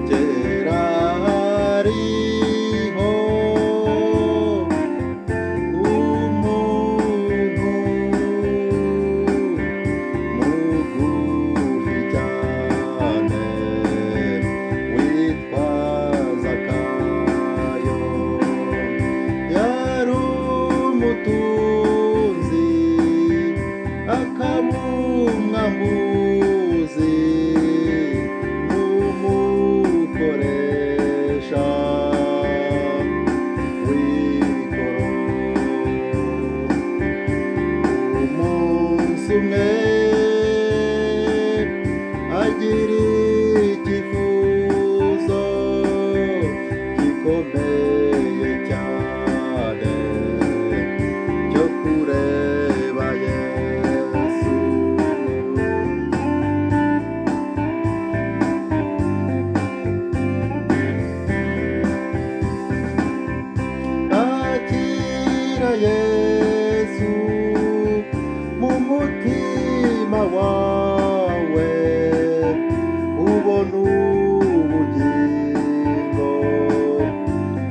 kera hariho umuntu mugufi cyane witwa Zakayo, yari umutunzi akaba umwambuzi n'umukoresha w'ikoro. Umunsi umwe agira icyifuzo gikomeye cyane cyo kureba Yesu. Akira Yesu mu mutima wawe, ubona ubugingo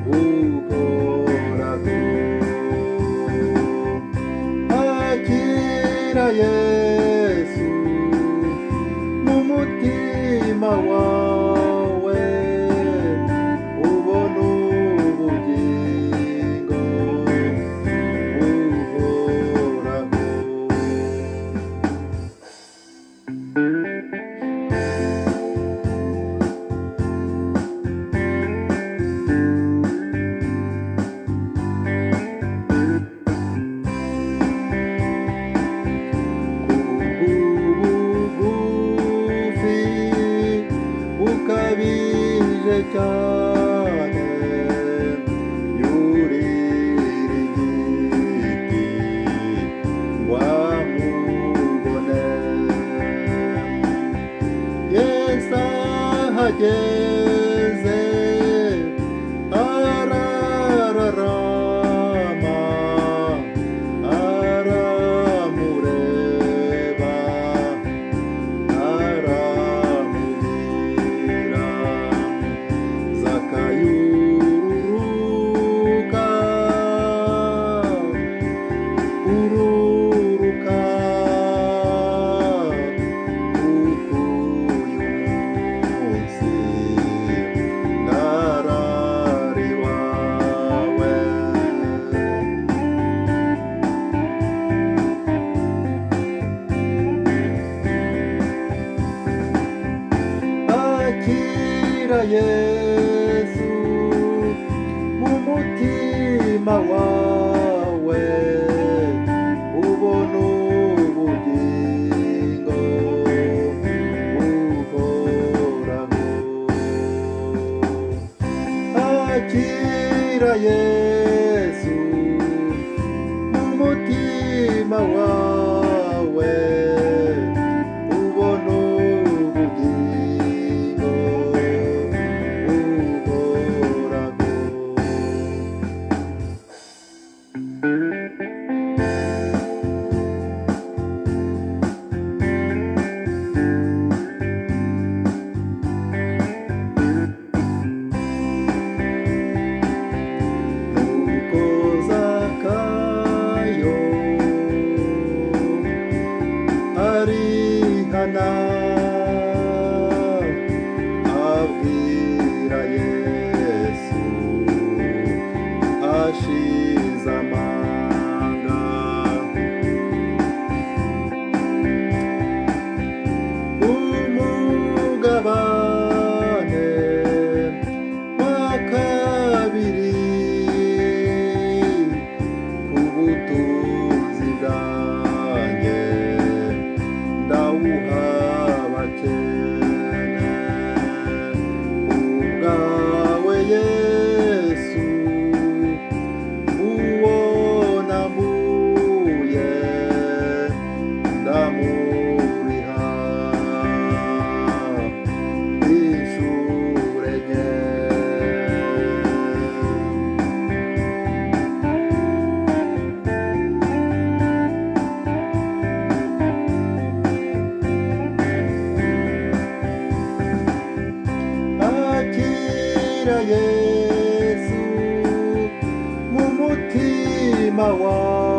buhoraho. Akira Yesu mu mutima wawe, ubona ubugingo buhoraho. Ubugufi bukabije cyane, yurira igiti ngo amubone. Yesu ahageze arararama, aramureba, aramubwira, Zakayo ururuka, ururuka, kuko uyu munsi ndarari iwawe. Akira Yesu mu mutima wawe, ubona ubugingo buhoraho. Akira Yesu mu mutima wawe, ubona ubugingo buhoraho. Nuko Zakayo Akira Yesu mu mutima wawe